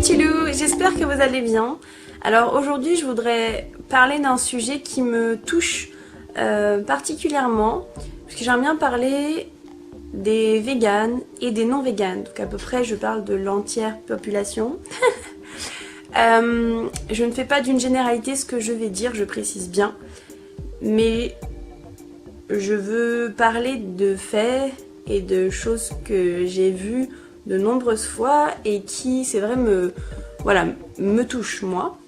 petits loups, j'espère que vous allez bien. Alors aujourd'hui je voudrais parler d'un sujet qui me touche particulièrement, parce que j'aime bien parler des véganes et des non-véganes, donc à peu près je parle de l'entière population. Je ne fais pas d'une généralité ce que je vais dire, je précise bien, mais je veux parler de faits et de choses que j'ai vues de nombreuses fois et qui, c'est vrai, me touchent moi.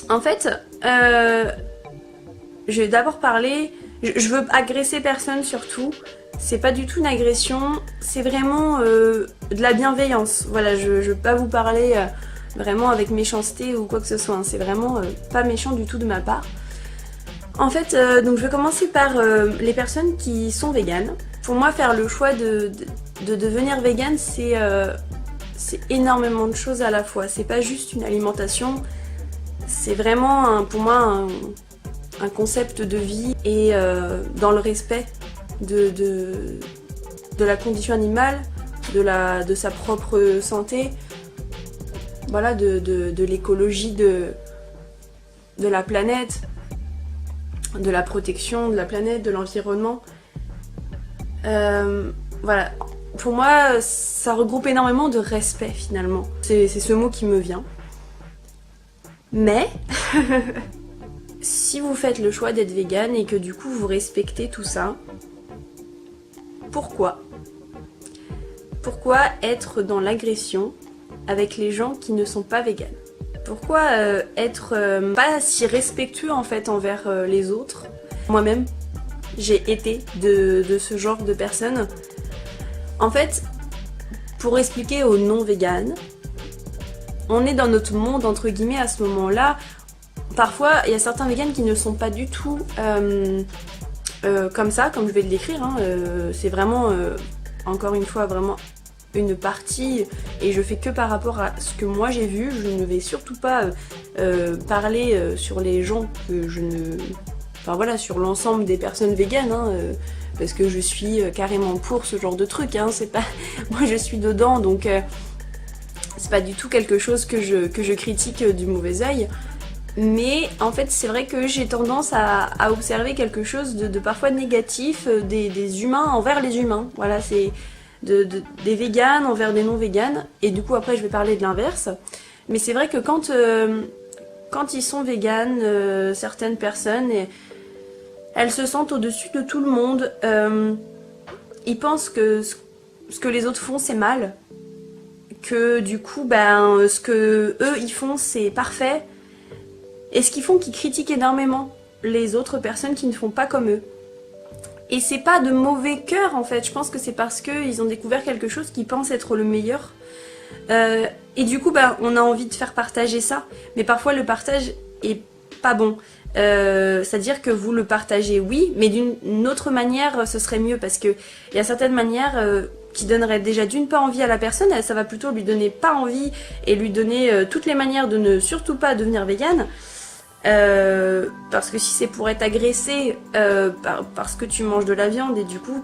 En fait, je vais d'abord parler, je veux agresser personne surtout, c'est pas du tout une agression, c'est vraiment de la bienveillance. Voilà, je veux pas vous parler vraiment avec méchanceté ou quoi que ce soit, hein. C'est vraiment pas méchant du tout de ma part. En fait, donc je vais commencer par les personnes qui sont véganes. Pour moi, faire le choix de devenir végane, c'est énormément de choses à la fois. C'est pas juste une alimentation, c'est vraiment pour moi un concept de vie et dans le respect de la condition animale, de sa propre santé, voilà, de l'écologie de la planète, de la protection de la planète, de l'environnement. Voilà, pour moi ça regroupe énormément de respect finalement, c'est ce mot qui me vient. Mais si vous faites le choix d'être végane et que du coup vous respectez tout ça, pourquoi être dans l'agression avec les gens qui ne sont pas véganes? Pourquoi être pas si respectueux en fait envers les autres? Moi-même, j'ai été de ce genre de personnes. En fait, pour expliquer aux non-véganes, on est dans notre monde entre guillemets à ce moment-là. Parfois, il y a certains véganes qui ne sont pas du tout comme ça, comme je vais le décrire. Hein. C'est vraiment, encore une fois, vraiment une partie, et je fais que par rapport à ce que moi j'ai vu. Je ne vais surtout pas parler sur les gens que je ne... Enfin voilà, sur l'ensemble des personnes véganes, hein, parce que je suis carrément pour ce genre de truc, hein, c'est pas... Moi je suis dedans, donc c'est pas du tout quelque chose que je critique du mauvais œil. Mais en fait c'est vrai que j'ai tendance à observer quelque chose de parfois négatif des humains envers les humains. Voilà, c'est des véganes envers des non-véganes, et du coup après je vais parler de l'inverse. Mais c'est vrai que quand ils sont véganes, certaines personnes... elles se sentent au-dessus de tout le monde. Ils pensent que ce que les autres font c'est mal. Que du coup, ce que eux ils font c'est parfait. Et ce qu'ils font, qu'ils critiquent énormément les autres personnes qui ne font pas comme eux. Et c'est pas de mauvais cœur en fait. Je pense que c'est parce qu'ils ont découvert quelque chose qu'ils pensent être le meilleur. Et du coup, on a envie de faire partager ça. Mais parfois le partage est pas bon. C'est-à-dire que vous le partagez, oui, mais d'une autre manière ce serait mieux, parce que il y a certaines manières qui donneraient déjà d'une pas envie à la personne, ça va plutôt lui donner pas envie et lui donner toutes les manières de ne surtout pas devenir végane, parce que si c'est pour être agressé parce que tu manges de la viande, et du coup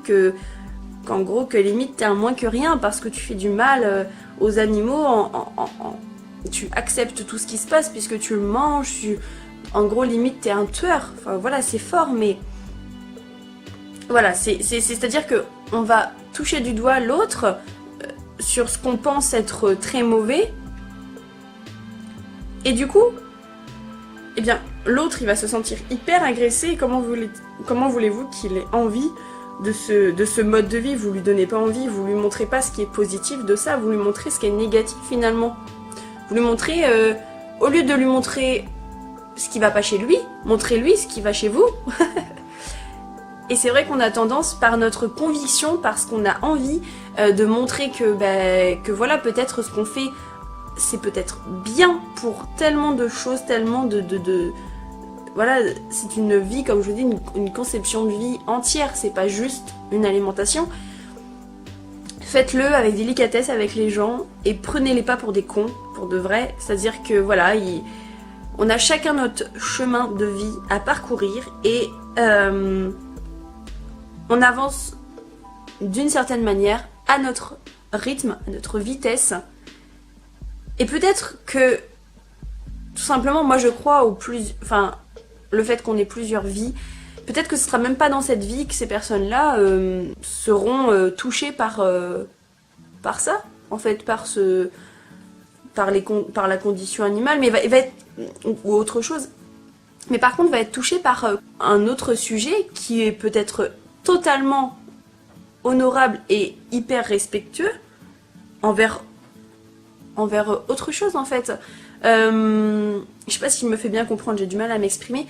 qu'en gros que limite t'es un moins que rien parce que tu fais du mal aux animaux, tu acceptes tout ce qui se passe puisque tu le manges, en gros limite t'es un tueur. Enfin voilà, c'est fort, mais voilà, c'est-à-dire que on va toucher du doigt l'autre sur ce qu'on pense être très mauvais, et du coup eh bien l'autre il va se sentir hyper agressé. Et comment voulez-vous qu'il ait envie de ce mode de vie? Vous lui donnez pas envie, vous lui montrez pas ce qui est positif de ça, vous lui montrez ce qui est négatif finalement. Vous lui montrez, au lieu de lui montrer ce qui va pas chez lui, montrez-lui ce qui va chez vous. Et c'est vrai qu'on a tendance, par notre conviction, parce qu'on a envie de montrer que voilà, peut-être ce qu'on fait, c'est peut-être bien pour tellement de choses, tellement voilà, c'est une vie, comme je vous dis, une conception de vie entière, c'est pas juste une alimentation. Faites-le avec délicatesse avec les gens, et prenez-les pas pour des cons, pour de vrai. C'est-à-dire que voilà, on a chacun notre chemin de vie à parcourir, et on avance d'une certaine manière, à notre rythme, à notre vitesse. Et peut-être que, tout simplement, moi je crois le fait qu'on ait plusieurs vies, peut-être que ce sera même pas dans cette vie que ces personnes-là seront touchées par ça, en fait, par la condition animale, mais va être, ou autre chose. Mais par contre, va être touchée par un autre sujet qui est peut-être totalement honorable et hyper respectueux envers autre chose, en fait. Je sais pas s'il me fait bien comprendre, j'ai du mal à m'exprimer.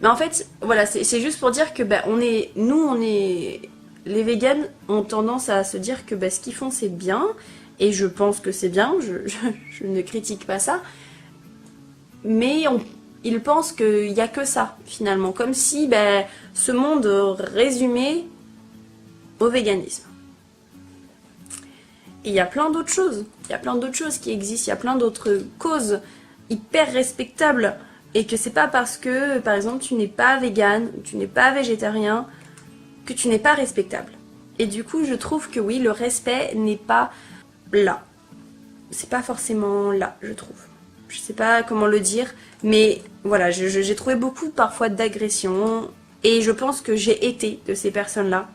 Mais en fait, voilà, c'est juste pour dire que les véganes ont tendance à se dire que ce qu'ils font c'est bien, et je pense que c'est bien, je ne critique pas ça, mais ils pensent qu'il n'y a que ça, finalement, comme si ce monde résumait au véganisme. Et il y a plein d'autres choses, qui existent, il y a plein d'autres causes hyper respectables, et que c'est pas parce que, par exemple, tu n'es pas végane, tu n'es pas végétarien, que tu n'es pas respectable. Et du coup, je trouve que oui, le respect n'est pas là. C'est pas forcément là, je trouve. Je sais pas comment le dire, mais voilà, j'ai trouvé beaucoup parfois d'agressions, et je pense que j'ai été de ces personnes-là,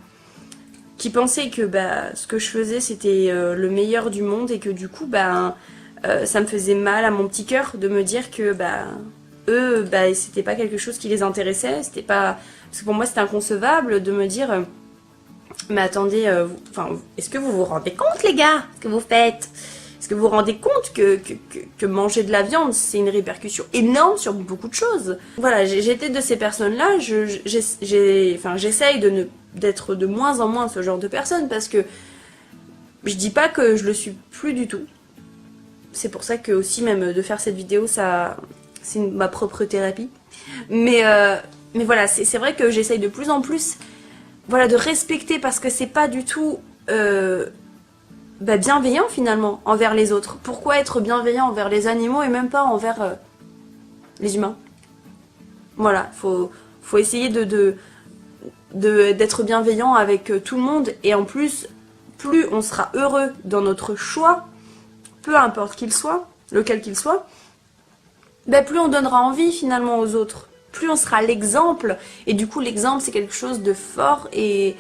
qui pensaient que ce que je faisais c'était le meilleur du monde, et que du coup, ça me faisait mal à mon petit cœur de me dire que eux, c'était pas quelque chose qui les intéressait, c'était pas... Parce que pour moi c'était inconcevable de me dire mais attendez, est-ce que vous vous rendez compte les gars, ce que vous faites? Est-ce que vous vous rendez compte que manger de la viande c'est une répercussion énorme sur beaucoup de choses? Voilà, j'étais de ces personnes-là, j'essaye d'être de moins en moins ce genre de personne, parce que je dis pas que je le suis plus du tout. C'est pour ça que aussi même de faire cette vidéo, c'est ma propre thérapie. Mais voilà, c'est vrai que j'essaye de plus en plus de respecter, parce que c'est pas du tout bienveillant finalement envers les autres. Pourquoi être bienveillant envers les animaux et même pas envers les humains? Voilà, faut essayer d'être bienveillant avec tout le monde, et en plus, plus on sera heureux dans notre choix, peu importe qu'il soit, lequel qu'il soit, plus on donnera envie finalement aux autres, plus on sera l'exemple, et du coup l'exemple c'est quelque chose de fort, et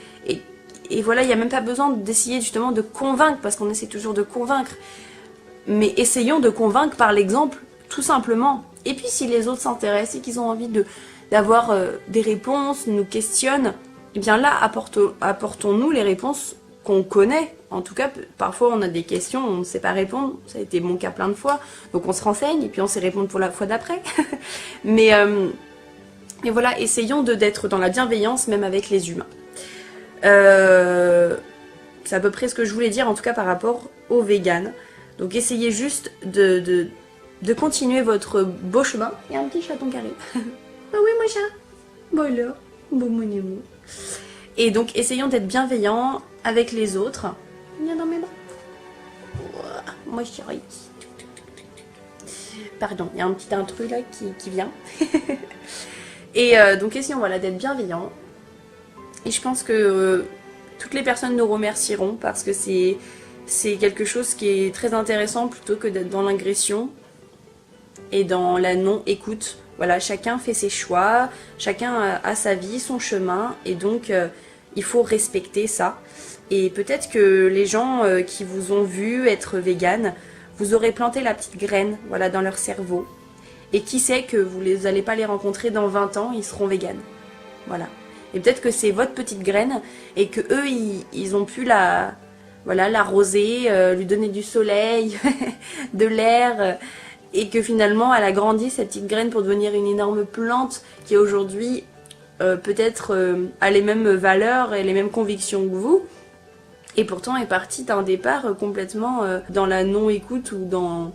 voilà, il n'y a même pas besoin d'essayer justement de convaincre, parce qu'on essaie toujours de convaincre, mais essayons de convaincre par l'exemple, tout simplement. Et puis si les autres s'intéressent et qu'ils ont envie d'avoir des réponses, nous questionnent, et bien là apportons-nous les réponses qu'on connaît. En tout cas, parfois on a des questions, on ne sait pas répondre, ça a été mon cas plein de fois, donc on se renseigne et puis on sait répondre pour la fois d'après. mais voilà, essayons d'être dans la bienveillance même avec les humains. C'est à peu près ce que je voulais dire, en tout cas par rapport aux véganes. Donc essayez juste de continuer votre beau chemin. Il y a un petit chaton qui arrive. Ah oui mon chat. Bon là, bon mon amour. Et donc essayons d'être bienveillants avec les autres. Viens dans mes bras. Moi chérie. Pardon, il y a un petit intrus là qui vient. Et donc essayons d'être bienveillants. Et je pense que toutes les personnes nous remercieront, parce que c'est quelque chose qui est très intéressant, plutôt que d'être dans l'agression et dans la non-écoute. Voilà, chacun fait ses choix, chacun a sa vie, son chemin, et donc il faut respecter ça. Et peut-être que les gens qui vous ont vu être vegan, vous aurez planté la petite graine dans leur cerveau. Et qui sait que vous n'allez pas les rencontrer dans 20 ans, ils seront véganes. Voilà. Et peut-être que c'est votre petite graine, et que eux ils ont pu l'arroser, lui donner du soleil, de l'air, et que finalement elle a grandi cette petite graine pour devenir une énorme plante qui aujourd'hui peut-être a les mêmes valeurs et les mêmes convictions que vous, et pourtant est partie d'un départ complètement dans la non-écoute, ou dans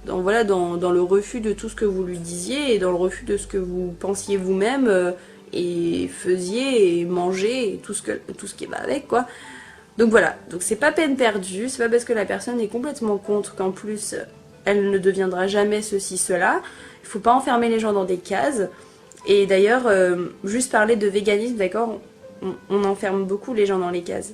le refus de tout ce que vous lui disiez, et dans le refus de ce que vous pensiez vous-même et faisiez et mangez et tout ce qui va avec, quoi. Donc voilà, donc c'est pas peine perdue, c'est pas parce que la personne est complètement contre qu'en plus elle ne deviendra jamais ceci, cela. Il faut pas enfermer les gens dans des cases. Et d'ailleurs, juste parler de véganisme, d'accord, on enferme beaucoup les gens dans les cases.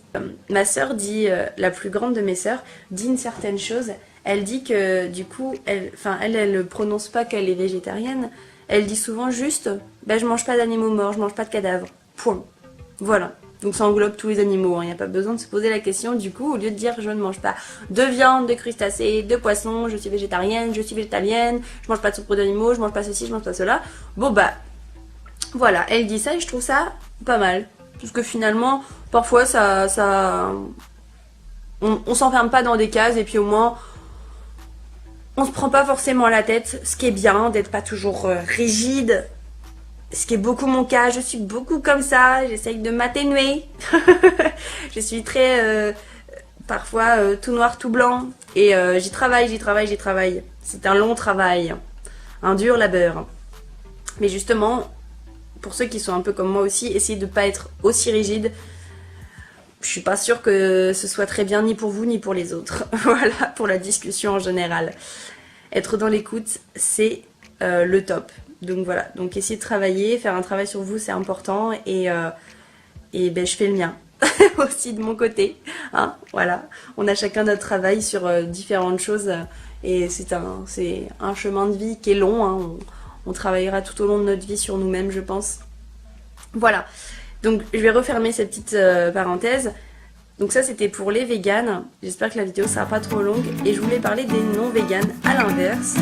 Ma sœur dit, la plus grande de mes sœurs, dit une certaine chose. Elle dit que du coup, elle prononce pas qu'elle est végétarienne. Elle dit souvent juste, ben, je mange pas d'animaux morts, je mange pas de cadavres. Point. Voilà. Donc ça englobe tous les animaux, il n'y a pas besoin de se poser la question du coup, au lieu de dire je ne mange pas de viande, de crustacés, de poissons, je suis végétarienne, je suis végétalienne, je mange pas de soupe d'animaux, je mange pas ceci, je mange pas cela. Bon bah, voilà, elle dit ça et je trouve ça pas mal. Parce que finalement, parfois on s'enferme pas dans des cases et puis au moins on se prend pas forcément la tête, ce qui est bien d'être pas toujours rigide. Ce qui est beaucoup mon cas, je suis beaucoup comme ça, j'essaye de m'atténuer. Je suis très, parfois, tout noir, tout blanc. Et j'y travaille. C'est un long travail, un dur labeur. Mais justement, pour ceux qui sont un peu comme moi aussi, essayez de ne pas être aussi rigide. Je suis pas sûre que ce soit très bien ni pour vous ni pour les autres. Voilà, pour la discussion en général. Être dans l'écoute, c'est le top. Donc voilà, donc essayez de travailler, faire un travail sur vous, c'est important et ben, je fais le mien aussi de mon côté. Hein, voilà, on a chacun notre travail sur différentes choses et c'est un chemin de vie qui est long. Hein, on travaillera tout au long de notre vie sur nous-mêmes, je pense. Voilà, donc je vais refermer cette petite parenthèse. Donc ça c'était pour les véganes, j'espère que la vidéo sera pas trop longue et je voulais parler des non-véganes à l'inverse.